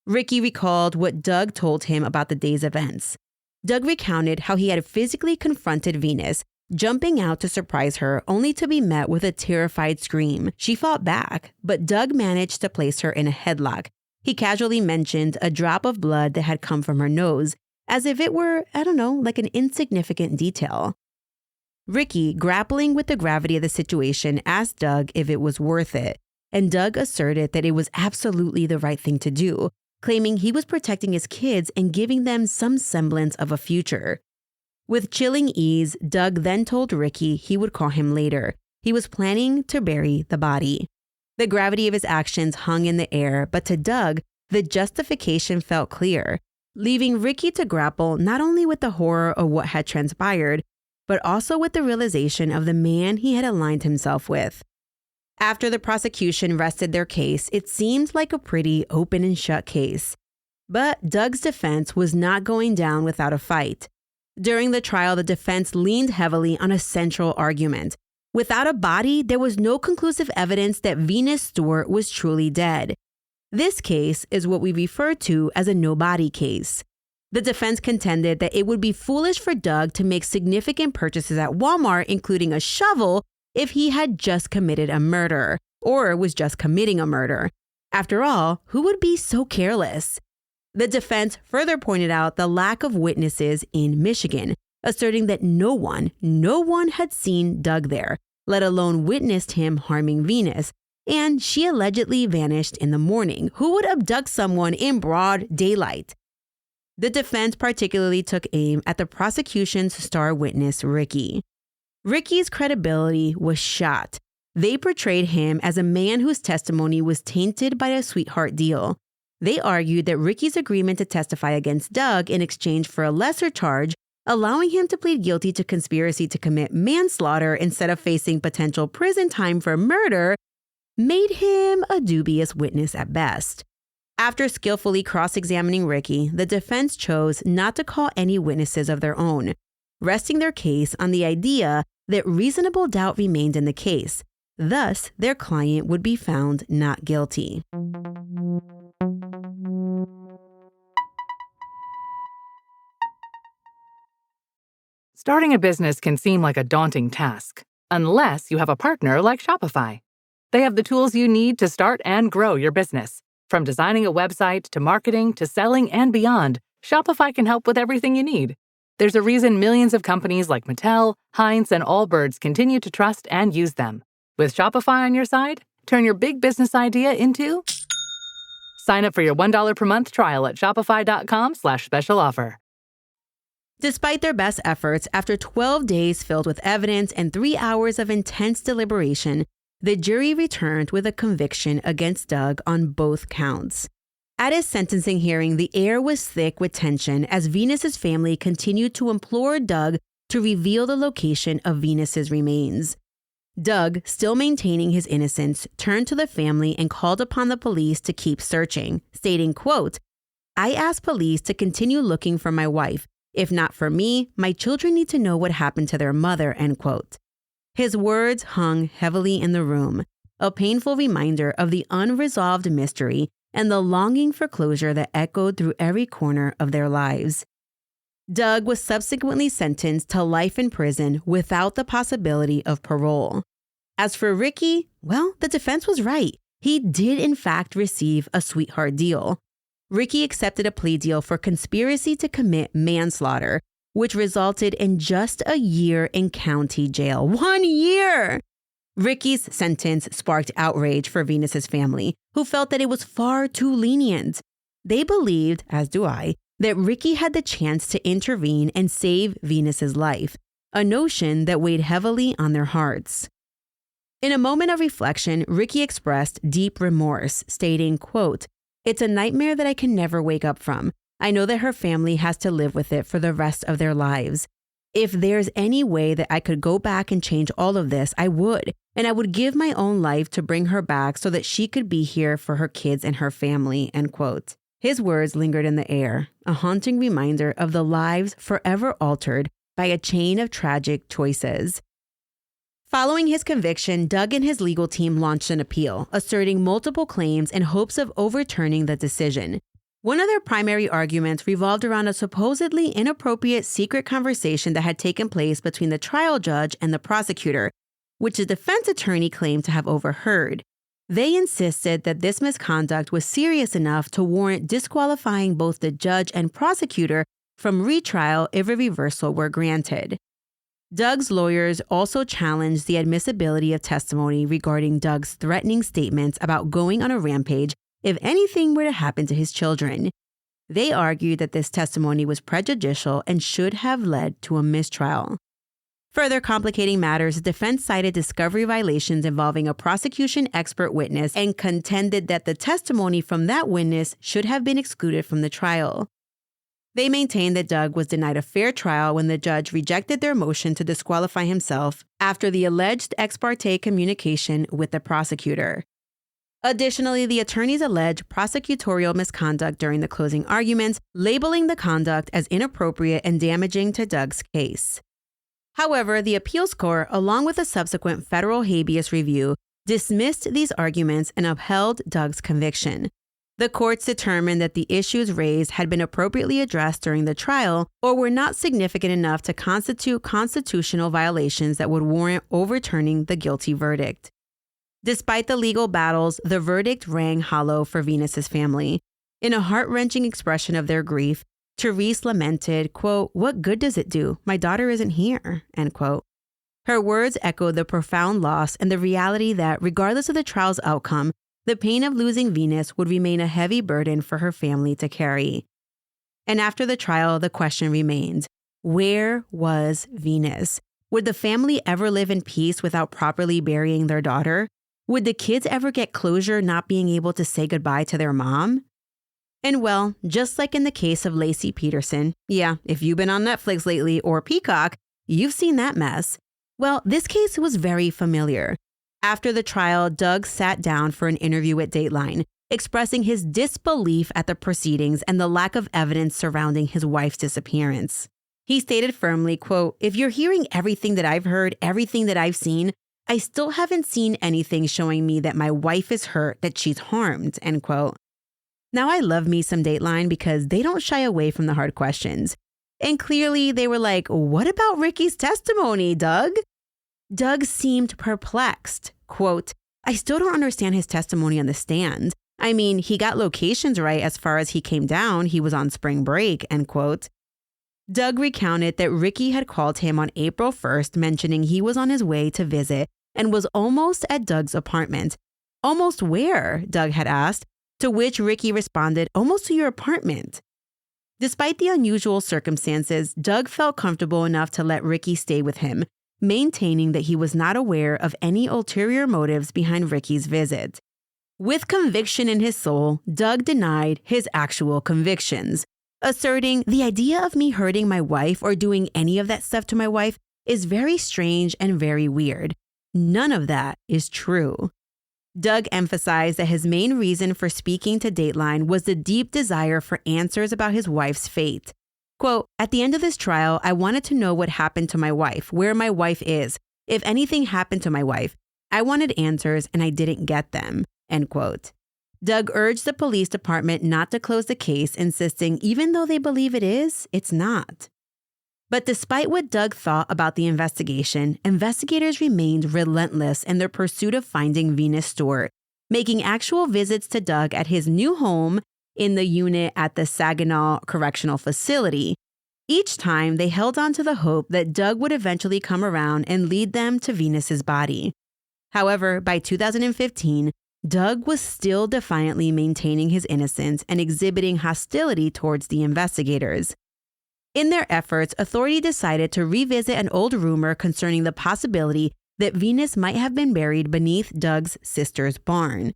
Ricky recalled what Doug told him about the day's events. Doug recounted how he had physically confronted Venus, jumping out to surprise her only to be met with a terrified scream. She fought back, but Doug managed to place her in a headlock. He casually mentioned a drop of blood that had come from her nose, as if it were, like an insignificant detail. Ricky, grappling with the gravity of the situation, asked Doug if it was worth it, and Doug asserted that it was absolutely the right thing to do, claiming he was protecting his kids and giving them some semblance of a future. With chilling ease, Doug then told Ricky he would call him later. He was planning to bury the body. The gravity of his actions hung in the air, but to Doug, the justification felt clear, leaving Ricky to grapple not only with the horror of what had transpired, but also with the realization of the man he had aligned himself with. After the prosecution rested their case, it seemed like a pretty open and shut case. But Doug's defense was not going down without a fight. During the trial, the defense leaned heavily on a central argument. Without a body, there was no conclusive evidence that Venus Stewart was truly dead. This case is what we refer to as a no-body case. The defense contended that it would be foolish for Doug to make significant purchases at Walmart, including a shovel, if he had just committed a murder, or was just committing a murder. After all, who would be so careless? The defense further pointed out the lack of witnesses in Michigan, asserting that no one had seen Doug there, let alone witnessed him harming Venus, and she allegedly vanished in the morning. Who would abduct someone in broad daylight? The defense particularly took aim at the prosecution's star witness, Ricky. Ricky's credibility was shot. They portrayed him as a man whose testimony was tainted by a sweetheart deal. They argued that Ricky's agreement to testify against Doug in exchange for a lesser charge, allowing him to plead guilty to conspiracy to commit manslaughter instead of facing potential prison time for murder, made him a dubious witness at best. After skillfully cross-examining Ricky, the defense chose not to call any witnesses of their own, resting their case on the idea that reasonable doubt remained in the case. Thus, their client would be found not guilty. Starting a business can seem like a daunting task, unless you have a partner like Shopify. They have the tools you need to start and grow your business. From designing a website to marketing to selling and beyond, Shopify can help with everything you need. There's a reason millions of companies like Mattel, Heinz, and Allbirds continue to trust and use them. With Shopify on your side, turn your big business idea into... Sign up for your $1 per month trial at shopify.com/special offer. Despite their best efforts, after 12 days filled with evidence and 3 hours of intense deliberation, the jury returned with a conviction against Doug on both counts. At his sentencing hearing, the air was thick with tension as Venus's family continued to implore Doug to reveal the location of Venus's remains. Doug, still maintaining his innocence, turned to the family and called upon the police to keep searching, stating, quote, "I asked police to continue looking for my wife. If not for me, my children need to know what happened to their mother," end quote. His words hung heavily in the room, a painful reminder of the unresolved mystery and the longing for closure that echoed through every corner of their lives. Doug was subsequently sentenced to life in prison without the possibility of parole. As for Ricky, well, the defense was right. He did in fact receive a sweetheart deal. Ricky accepted a plea deal for conspiracy to commit manslaughter, which resulted in just a year in county jail. 1 year! Ricky's sentence sparked outrage for Venus's family, who felt that it was far too lenient. They believed, as do I, that Ricky had the chance to intervene and save Venus's life, a notion that weighed heavily on their hearts. In a moment of reflection, Ricky expressed deep remorse, stating, quote, "It's a nightmare that I can never wake up from. I know that her family has to live with it for the rest of their lives. If there's any way that I could go back and change all of this, I would. And I would give my own life to bring her back so that she could be here for her kids and her family," end quote. His words lingered in the air, a haunting reminder of the lives forever altered by a chain of tragic choices. Following his conviction, Doug and his legal team launched an appeal, asserting multiple claims in hopes of overturning the decision. One of their primary arguments revolved around a supposedly inappropriate secret conversation that had taken place between the trial judge and the prosecutor, which the defense attorney claimed to have overheard. They insisted that this misconduct was serious enough to warrant disqualifying both the judge and prosecutor from retrial if a reversal were granted. Doug's lawyers also challenged the admissibility of testimony regarding Doug's threatening statements about going on a rampage if anything were to happen to his children. They argued that this testimony was prejudicial and should have led to a mistrial. Further complicating matters, the defense cited discovery violations involving a prosecution expert witness and contended that the testimony from that witness should have been excluded from the trial. They maintained that Doug was denied a fair trial when the judge rejected their motion to disqualify himself after the alleged ex parte communication with the prosecutor. Additionally, the attorneys alleged prosecutorial misconduct during the closing arguments, labeling the conduct as inappropriate and damaging to Doug's case. However, the appeals court, along with a subsequent federal habeas review, dismissed these arguments and upheld Doug's conviction. The courts determined that the issues raised had been appropriately addressed during the trial or were not significant enough to constitute constitutional violations that would warrant overturning the guilty verdict. Despite the legal battles, the verdict rang hollow for Venus's family. In a heart-wrenching expression of their grief, Therese lamented, quote, "What good does it do? My daughter isn't here," end quote. Her words echoed the profound loss and the reality that, regardless of the trial's outcome, the pain of losing Venus would remain a heavy burden for her family to carry. And after the trial, the question remained, where was Venus? Would the family ever live in peace without properly burying their daughter? Would the kids ever get closure not being able to say goodbye to their mom? And well, just like in the case of Lacey Peterson, yeah, if you've been on Netflix lately or Peacock, you've seen that mess. Well, this case was very familiar. After the trial, Doug sat down for an interview at Dateline, expressing his disbelief at the proceedings and the lack of evidence surrounding his wife's disappearance. He stated firmly, quote, "If you're hearing everything that I've heard, everything that I've seen, I still haven't seen anything showing me that my wife is hurt, that she's harmed," end quote. Now, I love me some Dateline because they don't shy away from the hard questions. And clearly they were like, "What about Ricky's testimony, Doug?" Doug seemed perplexed. Quote, "I still don't understand his testimony on the stand. I mean, he got locations right as far as he came down. He was on spring break," end quote. Doug recounted that Ricky had called him on April 1st, mentioning he was on his way to visit and was almost at Doug's apartment. "Almost where?" Doug had asked. To which Ricky responded, "Almost to your apartment." Despite the unusual circumstances, Doug felt comfortable enough to let Ricky stay with him, maintaining that he was not aware of any ulterior motives behind Ricky's visit. With conviction in his soul, Doug denied his actual convictions, asserting, "The idea of me hurting my wife or doing any of that stuff to my wife is very strange and very weird. None of that is true." Doug emphasized that his main reason for speaking to Dateline was the deep desire for answers about his wife's fate. Quote, "At the end of this trial, I wanted to know what happened to my wife, where my wife is, if anything happened to my wife. I wanted answers and I didn't get them," end quote. Doug urged the police department not to close the case, insisting even though they believe it is, it's not. But despite what Doug thought about the investigation, investigators remained relentless in their pursuit of finding Venus Stewart, making actual visits to Doug at his new home in the unit at the Saginaw Correctional Facility. Each time, they held on to the hope that Doug would eventually come around and lead them to Venus's body. However, by 2015, Doug was still defiantly maintaining his innocence and exhibiting hostility towards the investigators. In their efforts, authorities decided to revisit an old rumor concerning the possibility that Venus might have been buried beneath Doug's sister's barn.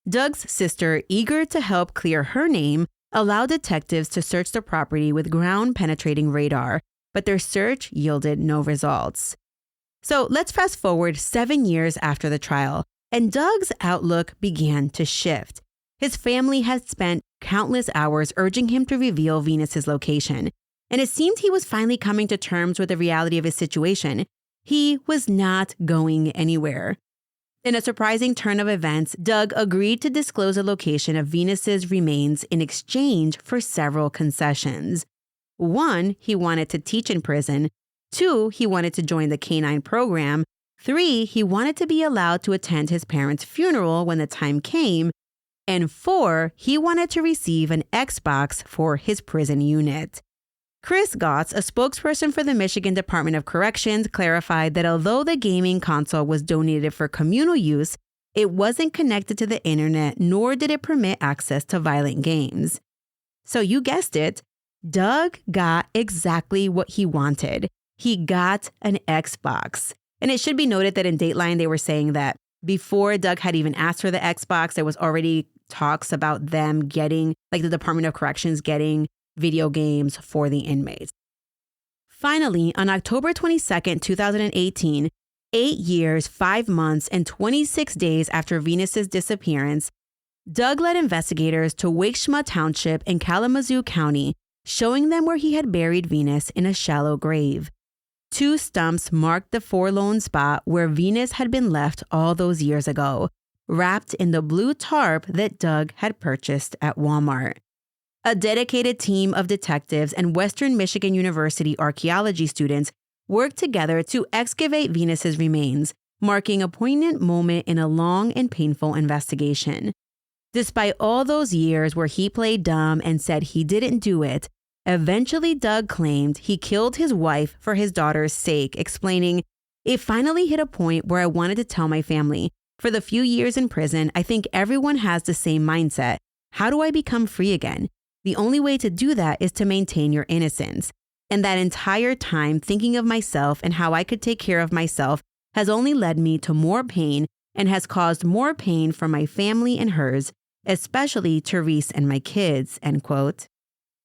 Doug's sister, eager to help clear her name, allowed detectives to search the property with ground-penetrating radar, but their search yielded no results. So let's fast forward 7 years after the trial, and Doug's outlook began to shift. His family had spent countless hours urging him to reveal Venus's location, and it seemed he was finally coming to terms with the reality of his situation. He was not going anywhere. In a surprising turn of events, Doug agreed to disclose the location of Venus's remains in exchange for several concessions. 1, he wanted to teach in prison. 2, he wanted to join the K-9 program. 3, he wanted to be allowed to attend his parents' funeral when the time came. And 4, he wanted to receive an Xbox for his prison unit. Chris Gotts, a spokesperson for the Michigan Department of Corrections, clarified that although the gaming console was donated for communal use, it wasn't connected to the internet, nor did it permit access to violent games. So you guessed it, Doug got exactly what he wanted. He got an Xbox. And it should be noted that in Dateline, they were saying that before Doug had even asked for the Xbox, there was already talks about them getting, like the Department of Corrections getting video games for the inmates. Finally, on October 22, 2018, 8 years, 5 months, and 26 days after Venus's disappearance, Doug led investigators to Wakeshma Township in Kalamazoo County, showing them where he had buried Venus in a shallow grave. 2 stumps marked the forlorn spot where Venus had been left all those years ago, wrapped in the blue tarp that Doug had purchased at Walmart. A dedicated team of detectives and Western Michigan University archaeology students worked together to excavate Venus's remains, marking a poignant moment in a long and painful investigation. Despite all those years where he played dumb and said he didn't do it, eventually Doug claimed he killed his wife for his daughter's sake, explaining, "It finally hit a point where I wanted to tell my family. For the few years in prison, I think everyone has the same mindset. How do I become free again? The only way to do that is to maintain your innocence. And that entire time thinking of myself and how I could take care of myself has only led me to more pain and has caused more pain for my family and hers, especially Therese and my kids," end quote.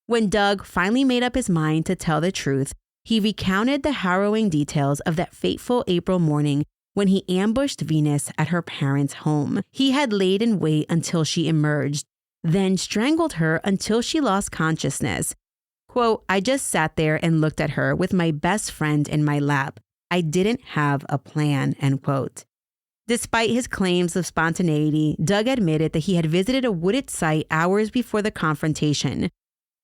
When Doug finally made up his mind to tell the truth, he recounted the harrowing details of that fateful April morning when he ambushed Venus at her parents' home. He had laid in wait until she emerged, then strangled her until she lost consciousness. Quote, "I just sat there and looked at her with my best friend in my lap. I didn't have a plan," end quote. Despite his claims of spontaneity, Doug admitted that he had visited a wooded site hours before the confrontation.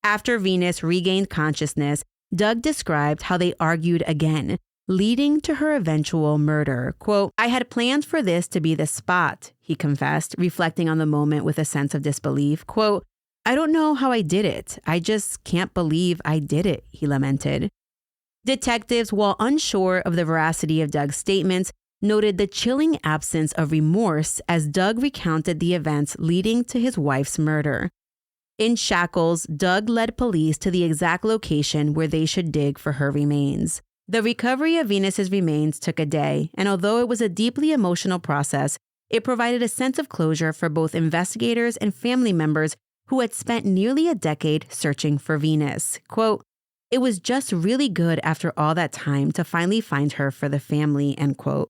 After Venus regained consciousness, Doug described how they argued again, leading to her eventual murder. Quote, "I had planned for this to be the spot," he confessed, reflecting on the moment with a sense of disbelief. Quote, "I don't know how I did it. I just can't believe I did it," he lamented. Detectives, while unsure of the veracity of Doug's statements, noted the chilling absence of remorse as Doug recounted the events leading to his wife's murder. In shackles, Doug led police to the exact location where they should dig for her remains. The recovery of Venus's remains took a day, and although it was a deeply emotional process, it provided a sense of closure for both investigators and family members who had spent nearly a decade searching for Venus. Quote, "It was just really good after all that time to finally find her for the family," end quote.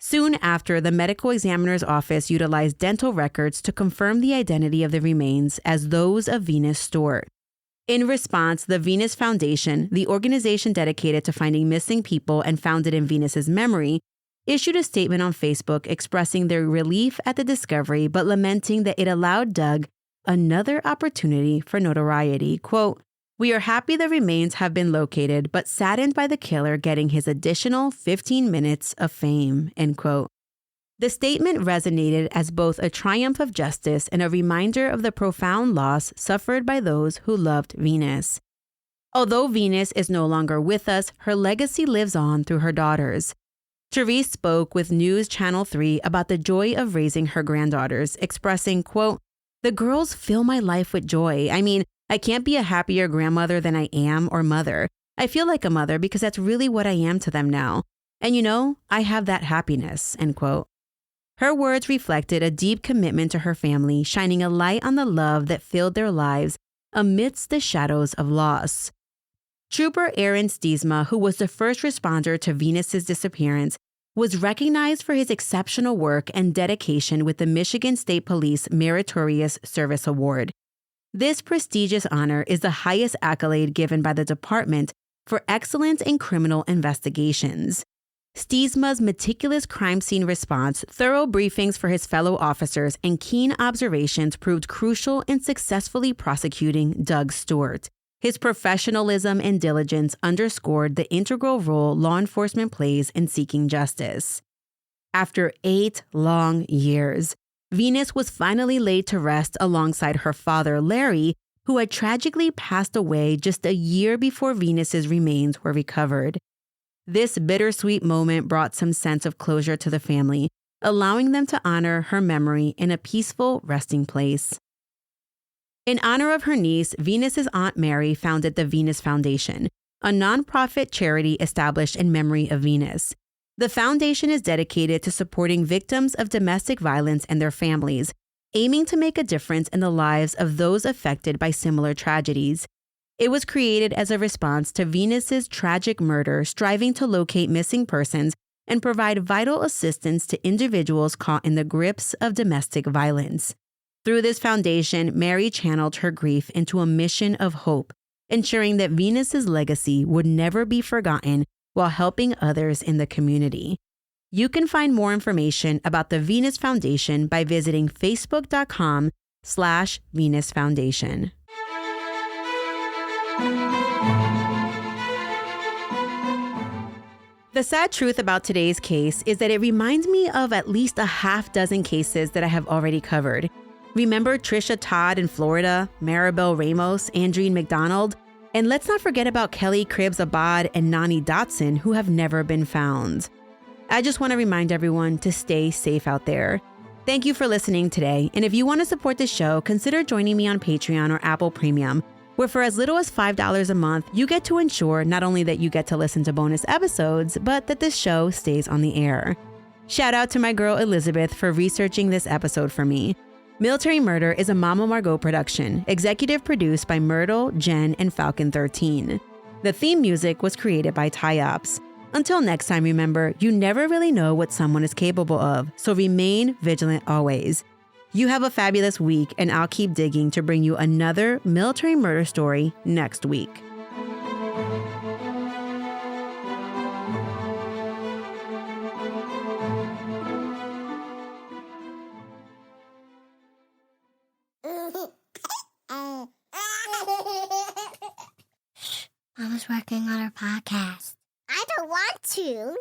Soon after, the medical examiner's office utilized dental records to confirm the identity of the remains as those of Venus Stewart. In response, the Venus Foundation, the organization dedicated to finding missing people and founded in Venus's memory, issued a statement on Facebook expressing their relief at the discovery but lamenting that it allowed Doug another opportunity for notoriety. Quote, "We are happy the remains have been located, but saddened by the killer getting his additional 15 minutes of fame," end quote. The statement resonated as both a triumph of justice and a reminder of the profound loss suffered by those who loved Venus. Although Venus is no longer with us, her legacy lives on through her daughters. Therese spoke with News Channel 3 about the joy of raising her granddaughters, expressing, quote, "The girls fill my life with joy. I mean, I can't be a happier grandmother than I am or mother. I feel like a mother because that's really what I am to them now. And you know, I have that happiness," end quote. Her words reflected a deep commitment to her family, shining a light on the love that filled their lives amidst the shadows of loss. Trooper Aaron Stiesma, who was the first responder to Venus's disappearance, was recognized for his exceptional work and dedication with the Michigan State Police Meritorious Service Award. This prestigious honor is the highest accolade given by the department for excellence in criminal investigations. Stiesma's meticulous crime scene response, thorough briefings for his fellow officers, and keen observations proved crucial in successfully prosecuting Doug Stewart. His professionalism and diligence underscored the integral role law enforcement plays in seeking justice. After 8 long years, Venus was finally laid to rest alongside her father, Larry, who had tragically passed away just a year before Venus's remains were recovered. This bittersweet moment brought some sense of closure to the family, allowing them to honor her memory in a peaceful resting place. In honor of her niece, Venus's Aunt Mary founded the Venus Foundation, a nonprofit charity established in memory of Venus. The foundation is dedicated to supporting victims of domestic violence and their families, aiming to make a difference in the lives of those affected by similar tragedies. It was created as a response to Venus's tragic murder, striving to locate missing persons and provide vital assistance to individuals caught in the grips of domestic violence. Through this foundation, Mary channeled her grief into a mission of hope, ensuring that Venus's legacy would never be forgotten while helping others in the community. You can find more information about the Venus Foundation by visiting facebook.com/Venus Foundation. The sad truth about today's case is that it reminds me of at least a half dozen cases that I have already covered. Remember Trisha Todd in Florida, Maribel Ramos, Andreen McDonald, and let's not forget about Kelly Cribbs Abad and Nani Dotson, who have never been found. I just want to remind everyone to stay safe out there. Thank you for listening today, and if you want to support the show, consider joining me on Patreon or Apple Premium, where for as little as $5 a month, you get to ensure not only that you get to listen to bonus episodes, but that this show stays on the air. Shout out to my girl Elizabeth for researching this episode for me. Military Murder is a Mama Margot production, executive produced by Myrtle, Jen, and Falcon 13. The theme music was created by Ty-Ops. Until next time, remember, you never really know what someone is capable of, so remain vigilant always. You have a fabulous week, and I'll keep digging to bring you another military murder story next week. Mama's working on her podcast. I don't want to.